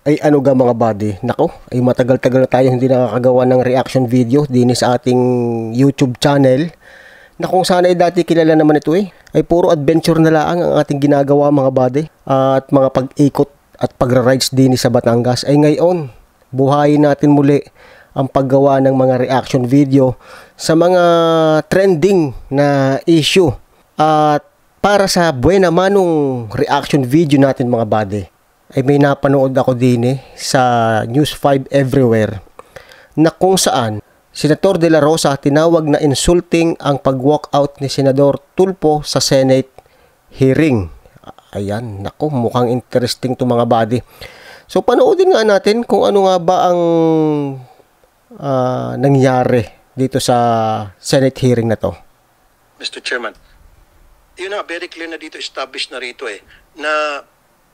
Ay ano ga mga buddy, nako, ay matagal-tagal na tayo hindi nakakagawa ng reaction video din sa ating YouTube channel na kung sana ay dati kilala naman ito ay puro adventure na lang ang ating ginagawa mga buddy at mga pag-ikot at pagra-rides din sa Batangas. Ay ngayon, buhayin natin muli ang paggawa ng mga reaction video sa mga trending na issue at para sa buena manong reaction video natin mga buddy. Ay may napanood ako din sa News 5 Everywhere na kung saan Senator De La Rosa tinawag na insulting ang pag-walkout ni Senador Tulfo sa Senate hearing. Ayan, naku, mukhang interesting to mga buddy. So panoodin nga natin kung ano nga ba ang nangyari dito sa Senate hearing na to. Mr. Chairman, yun na, very clear na dito, established na rito na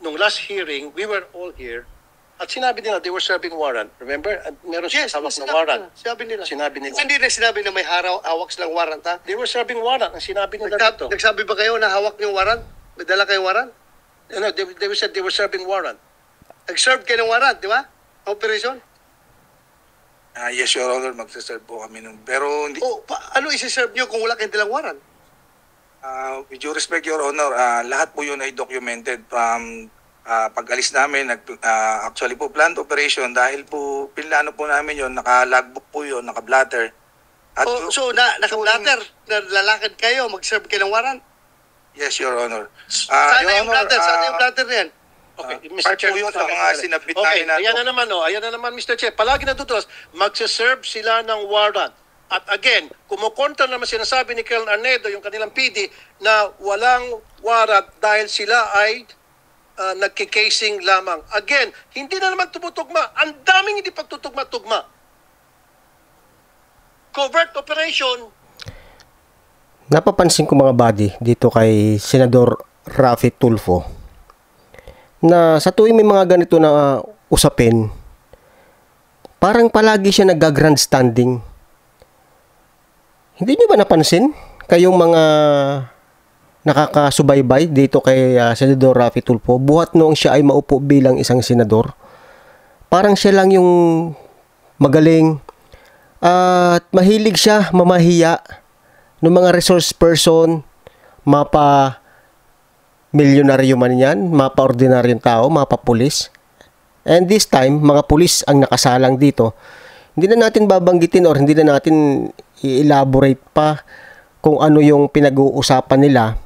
nung last hearing, we were all here, at sinabi nila, they were serving warrant. Remember? Meron hawak ng warrant. Sinabi nila. Sinabi nila. Hindi na sinabi na may hawak silang warrant, ha? They were serving warrant. Ang sinabi nila dito. Nagsabi ba kayo na hawak yung warrant? May dala kayong warrant? No, they said they were serving warrant. Nag-serve kayo ng warrant, di ba? Operation? Yes, Your Honor, magsaserve po kami nun. Pero hindi, Ano isi-serve nyo kung wala kayong dalang warrant? with due respect, Your Honor, lahat po yun ay documented from pag-alis namin. Actually po, planned operation dahil po pinlano po namin yun, naka-logbook po yun, naka-blatter. At So, naka-blatter, lalakad kayo, mag-serve kayo ng warrant? Yes, Your Honor. Saan na yung blatter? Saan na yung blatter na yan? Okay, Part po yun sa mga sinabit okay, namin ayan na naman, ayan na naman, Mr. Che. Palagi natutulas, magsaserve sila ng warrant. At again, kumukontra naman sinasabi ni Colonel Arnedo, yung kanilang PD, na walang warrant dahil sila ay nagkikasing lamang. Again, hindi na naman tumutugma. Ang daming hindi pagtutugma-tugma. Covert operation. Napapansin ko mga buddy dito kay Senador Raffy Tulfo na sa tuwing may mga ganito na usapin, parang palagi siya nag-grandstanding. Hindi niyo ba napansin kayong mga nakakasubaybay dito kay Senador Raffy Tulfo buhat noong siya ay maupo bilang isang senador? Parang siya lang yung magaling at mahilig siya mamahiya ng mga resource person, mapa milyonaryo man yan, mapa ordinaryong tao, mapa pulis. And this time, mga pulis ang nakasalang dito. Hindi na natin babanggitin or hindi na natin i-elaborate pa kung ano yung pinag-uusapan nila.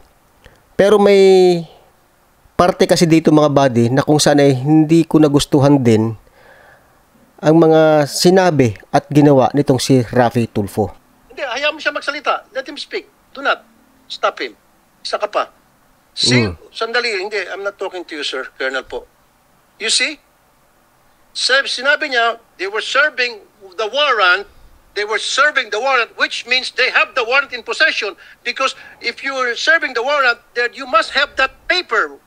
Pero may parte kasi dito mga buddy na kung saan ay hindi ko nagustuhan din ang mga sinabi at ginawa nitong si Raffy Tulfo. Hindi, hayaan mo siya magsalita. Let him speak. Do not stop him. Isa ka pa. See, sandali, hindi. I'm not talking to you, sir. Colonel po. You see? Sinabi niya, they were serving the warrant. They were serving the warrant, which means they have the warrant in possession. Because if you are serving the warrant, then you must have that paper.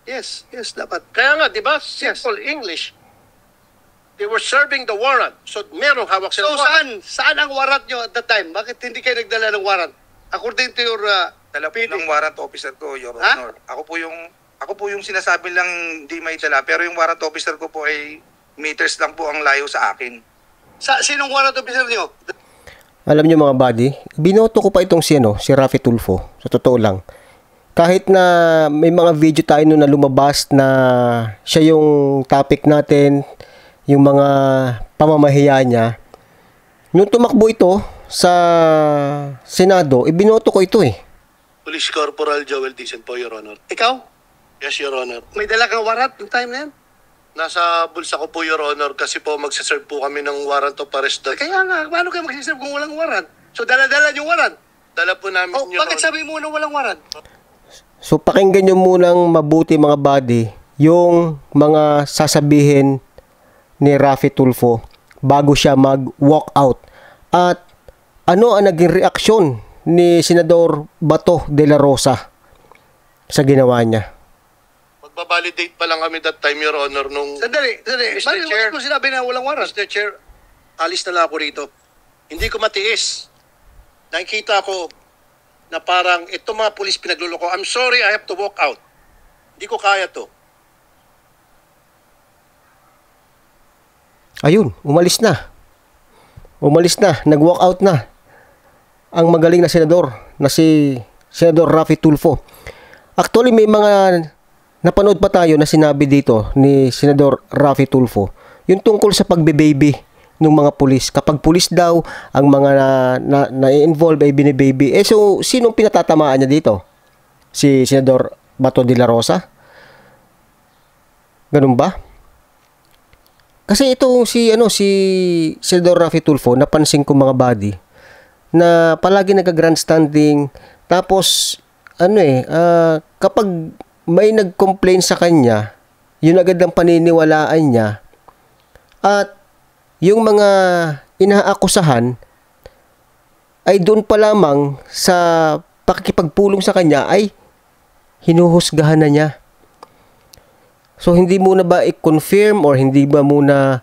Yes, dapat. Kaya nga, di ba? Simple English. They were serving the warrant. So, merong hawak So, sila. saan ang warrant nyo at that time? Bakit hindi kayo nagdala ng warrant? According to your dala po PD. ng warrant officer ko, Your Ha? Honor. Ako po yung sinasabi lang hindi may dala, pero yung warrant officer ko po ay meters lang po ang layo sa akin. Sinong warrant officer nyo? Alam niyo mga buddy, binoto ko pa itong si Raffy Tulfo. Sa totoo lang. Kahit na may mga video tayo na lumabas na siya yung topic natin, yung mga pamamahiya niya. Nung tumakbo ito sa Senado, ibinoto ko ito Police Corporal Joel Dicen po, Your Honor. Ikaw? Yes, Your Honor. May dala kang warrant yung time na yan? Nasa bulsa ko po, Your Honor, kasi po magsaserve po kami ng warrant of arrest. Kaya nga, paano kayo magsiserve kung walang warrant? So, dala-dala yung warrant. Dala po namin, Your Bakit Honor. sabi mo na walang warrant? So pakinggan nyo munang mabuti mga buddy yung mga sasabihin ni Raffy Tulfo bago siya mag-walk out. At ano ang naging reaksyon ni Senador Bato de la Rosa sa ginawa niya? Magbabalidate pa lang kami that time, Your Honor, nung... Sandali. Mr. Chair. Bakit mo sinabi na walang warrant? Mr. Chair, alis na lang ako rito. Hindi ko matiis. Nakikita ko na parang itong mga pulis pinagluloko. I'm sorry, I have to walk out. Hindi ko kaya to. Ayun, umalis na. Umalis na, nag-walk out na ang magaling na senador na si Senador Raffy Tulfo. Actually, may mga napanood pa tayo na sinabi dito ni Senador Raffy Tulfo, yung tungkol sa pagbe-baby ng mga pulis. Kapag pulis daw ang mga na-involve ay binibaby. So, sinong pinatatamaan niya dito? Si Senador Bato de la Rosa? Ganun ba? Kasi ito si Senador Raffy Tulfo, napansin ko mga buddy, na palagi nagka-grandstanding. Tapos kapag may nag-complain sa kanya, yun agad ang paniniwalaan niya. At yung mga inaakusahan ay doon pa lamang sa pakikipagpulong sa kanya ay hinuhusgahan na niya. So, hindi muna ba i-confirm or hindi ba muna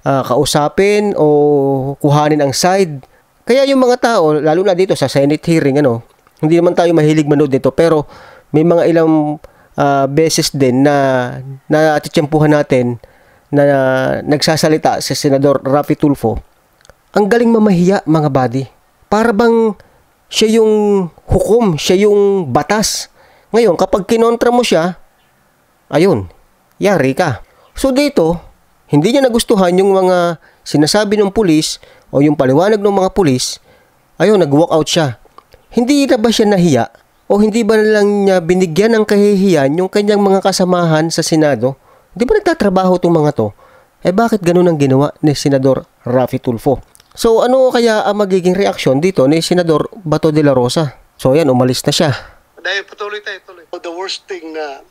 kausapin o kuhanin ang side? Kaya yung mga tao, lalo na dito sa Senate hearing, hindi naman tayo mahilig manood dito, pero may mga ilang beses din na natitsyempuhan natin na nagsasalita si Senador Raffy Tulfo. Ang galing mamahiya, mga buddy. Para bang siya yung hukom, siya yung batas. Ngayon, kapag kinontra mo siya, ayun, yari ka. So dito, hindi niya nagustuhan yung mga sinasabi ng pulis o yung paliwanag ng mga pulis. Ayun, nag-walk out siya. Hindi na ba siya nahiya? O hindi ba na lang niya binigyan ng kahihiyan yung kanyang mga kasamahan sa Senado? Di ba nagtatrabaho itong mga to? Bakit ganun ang ginawa ni Senador Raffy Tulfo? So ano kaya ang magiging reaksyon dito ni Senador Bato de la Rosa? So yan, umalis na siya. Dahil patuloy tayo, tuloy. The worst thing na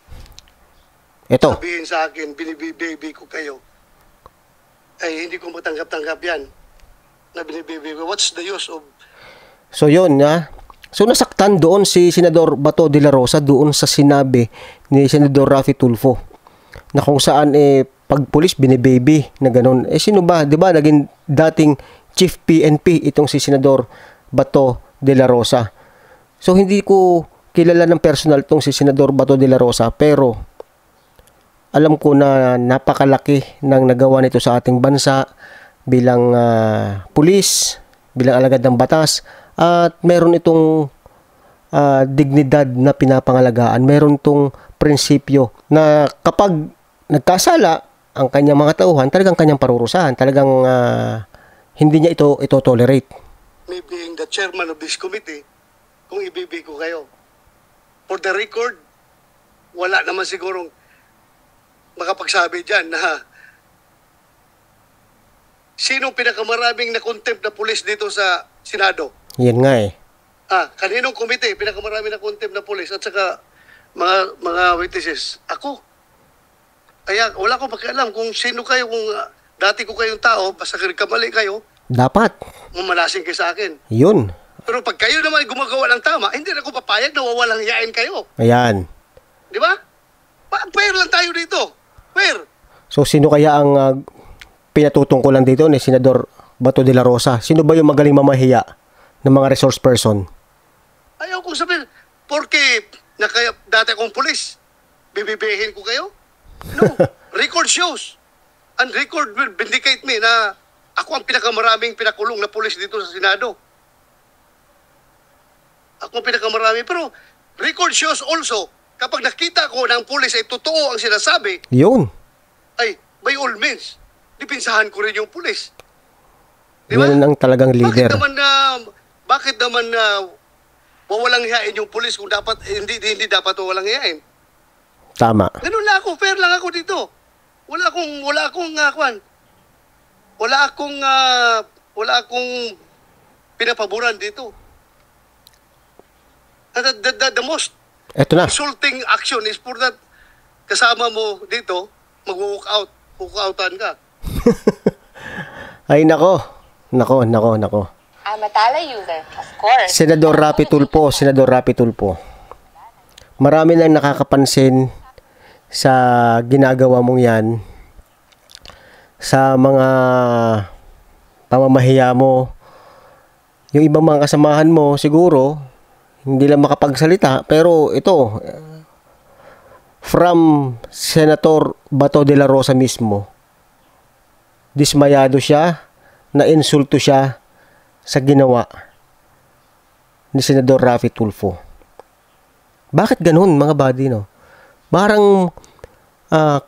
Ito. sabihin sa akin, binibibaby ko kayo, ay hindi ko matanggap-tanggap yan. Na binibaby ko. What's the use of... So yun So nasaktan doon si Senador Bato de la Rosa doon sa sinabi ni Senador Raffy Tulfo na kung saan pag pulis binibaby na ganun. Sino ba? 'Di ba naging dating Chief PNP itong si Senador Bato de la Rosa. So hindi ko kilala ng personal itong si Senador Bato de la Rosa, pero alam ko na napakalaki ng nagawa nito sa ating bansa bilang pulis, bilang alagad ng batas, at meron itong dignidad na pinapangalagaan. Meron itong prinsipyo na kapag nagkasala ang kanyang mga tauhan, talagang kanyang parurusahan. Talagang hindi niya ito tolerate. Me being the chairman of this committee, kung ibibig ko kayo. For the record, wala naman sigurong makapagsabi dyan na sinong pinakamaraming na contempt na pulis dito sa Senado. Yan nga Kaninong komite pinakamaraming na contempt na pulis at saka mga witnesses? Ako. Kaya wala akong pakialam kung sino kayo, kung dati ko kayong tao, basta kamali kayo, dapat mamalasing kayo sa akin. yun. Pero pag kayo naman gumagawa ng tama, hindi na ako papayag na wawalang hiyain kayo. Ayan. Di ba? Fair lang tayo dito. Fair. So sino kaya ang pinatutungkulan dito ni Senador Bato de la Rosa? Sino ba yung magaling mamahiya ng mga resource person? Ayaw kong sabihin, porque dati akong pulis, bibibihin ko kayo? No. Record shows. And record will vindicate me na ako ang pinakamaraming pinakulong na pulis dito sa Senado. Ako ang pinakamarami. Pero record shows also, kapag nakita ko na ang pulis ay totoo ang sinasabi, Yun. ay by all means, dipinsahan ko rin yung pulis. Di ba? Yan ang talagang leader. Bakit naman wawalang hiyain yung pulis kung dapat hindi dapat wawalang hiyain? Tama. Ganun lang ako, fair lang ako dito. Wala akong pinapaboran dito. The most Eto na. insulting action is for that kasama mo dito, mag-walk out, walk-outan ka. Ay nako. I'm a Tala user, of course. Senador Raffy Tulfo. Marami nang nakakapansin sa ginagawa mong yan, sa mga pamamahiya mo. Yung ibang mga kasamahan mo siguro hindi lang makapagsalita, pero ito from Senator Bato de la Rosa mismo, dismayado siya, na-insulto siya sa ginawa ni Senador Raffy Tulfo. Bakit ganun, mga buddy, no? Parang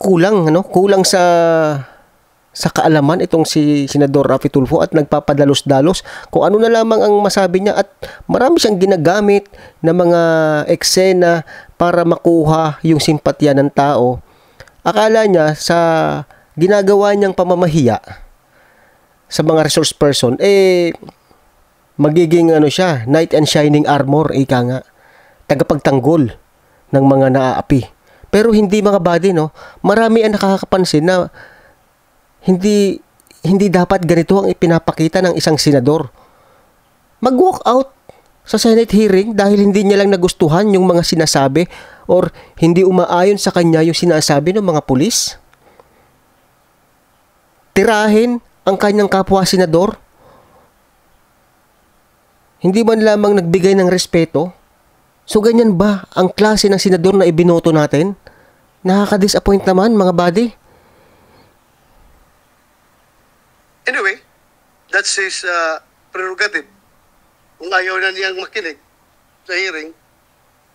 kulang sa kaalaman itong si Senador Raffy Tulfo at nagpapadalos-dalos kung ano na lamang ang masabi niya, at marami siyang ginagamit na mga eksena para makuha yung simpatya ng tao. Akala niya sa ginagawa niyang pamamahiya sa mga resource person, magiging siya, knight and shining armor, ika nga, tagapagtanggol ng mga naaapi. Pero hindi, mga buddy, no? Marami ang nakakapansin na hindi dapat ganito ang ipinapakita ng isang senador. Mag-walk out sa Senate hearing dahil hindi niya lang nagustuhan yung mga sinasabi or hindi umaayon sa kanya yung sinasabi ng mga pulis. Tirahin ang kanyang kapwa senador. Hindi man lamang nagbigay ng respeto. So ganyan ba ang klase ng senador na ibinoto natin? Nakaka-disappoint naman, mga buddy. Anyway, that's his prerogative. Kung ayaw na niyang makinig sa hearing,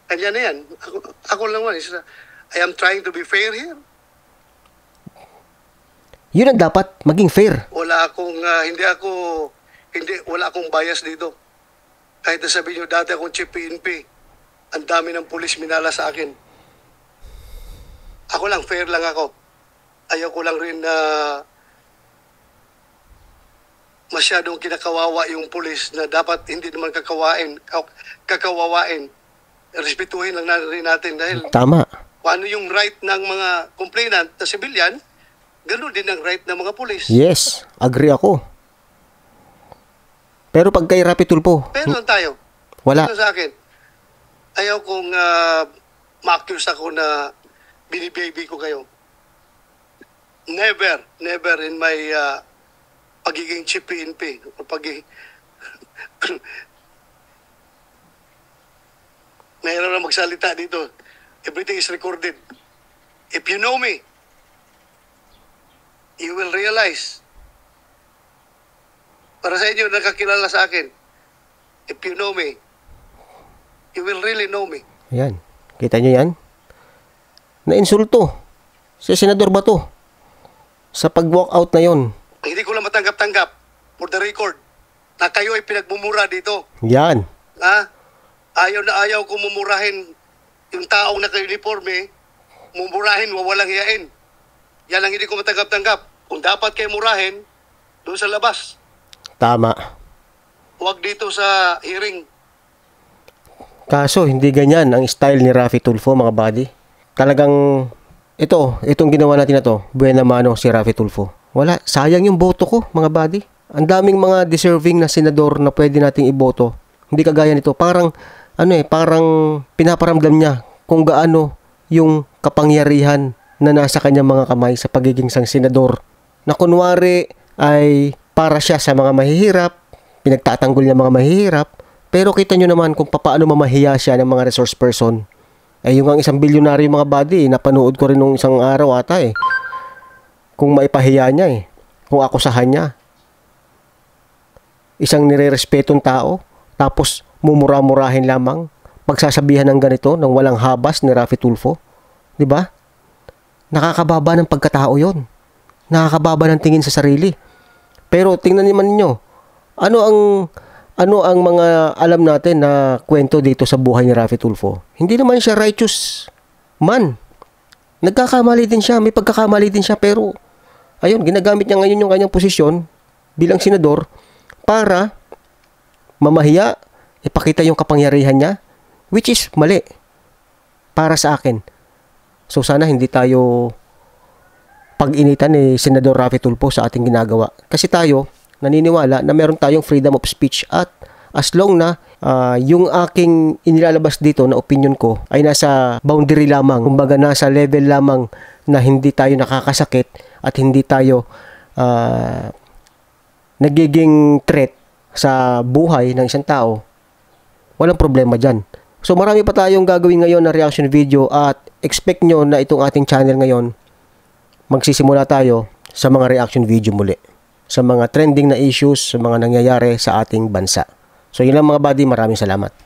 kanya na yan. Ako lang naman, I am trying to be fair here. Yun ang dapat, maging fair. Wala akong, wala akong bias dito. Kahit na sabihin nyo, dati akong chief PNP, ang dami ng pulis minala sa akin. Ako lang, fair lang ako. Ayaw ko lang rin na masyadong kinakawawa yung pulis na dapat hindi naman kakawawain. Respetuhin lang rin natin dahil Tama. kung ano yung right ng mga complainant na civilian, ganoon din ang right ng mga pulis. Yes, agree ako. Pero pag kay Raffy Tulfo, Pero tayo. wala. Sa akin, ayaw kong ma-accuse ako na binibaby ko kayo. Never in my pagiging chief PNP o mayroon na magsalita dito. Everything is recorded. If you know me, you will realize, para sa inyo nakakilala sa akin, if you know me, you will really know me. Yan. Kita nyo yan? Na-insulto. Si Senador Bato. Sa pag-walk out na yon. Hindi ko lang matanggap-tanggap, for the record, na kayo ay pinagmumura dito. Yan. Ha? Ayaw na ayaw ko mumurahin yung taong naka-uniforme, mumurahin, wawalang hiyain. Yan ang hindi ko matanggap-tanggap. Kung dapat kayo murahin, doon sa labas. Tama. Huwag dito sa hearing. Kaso, hindi ganyan ang style ni Raffy Tulfo, mga buddy. Talagang, itong ginawa natin na to, buena mano si Raffy Tulfo. Wala, sayang yung boto ko, mga buddy. Ang daming mga deserving na senador na pwede nating iboto. Hindi kagaya nito. Parang pinaparamdam niya kung gaano yung kapangyarihan na nasa kanyang mga kamay sa pagiging isang senador. Na kunwari ay para siya sa mga mahihirap, pinagtatanggol niya mga mahihirap, pero kita nyo naman kung paano mamahiya siya ng mga resource person. Ay yung ang isang bilyonaryo, mga buddy, napanood ko rin nung isang araw ata kung maipahiya niya kung akusahan niya. Isang nire-respetong tao, tapos mumura-murahin lamang, pagsasabihan ng ganito, ng walang habas ni Raffy Tulfo. Diba? Nakakababa ng pagkatao yon. Nakakababa ng tingin sa sarili. Pero tingnan naman niyo, ano ang mga alam natin na kwento dito sa buhay ni Raffy Tulfo? Hindi naman siya righteous man. Nagkakamali din siya, may pagkakamali din siya, pero ayun, ginagamit niya ngayon yung kanyang posisyon bilang senador para mamahiya, ipakita yung kapangyarihan niya, which is mali para sa akin. So sana hindi tayo pag-initan ni Senador Raffy Tulfo sa ating ginagawa. Kasi tayo, naniniwala na meron tayong freedom of speech at as long na yung aking inilalabas dito na opinion ko ay nasa boundary lamang, kumbaga nasa level lamang na hindi tayo nakakasakit at hindi tayo nagiging threat sa buhay ng isang tao, walang problema dyan. So marami pa tayong gagawin ngayon na reaction video at expect nyo na itong ating channel ngayon, magsisimula tayo sa mga reaction video muli, sa mga trending na issues, sa mga nangyayari sa ating bansa. So yun lang mga buddy, maraming salamat.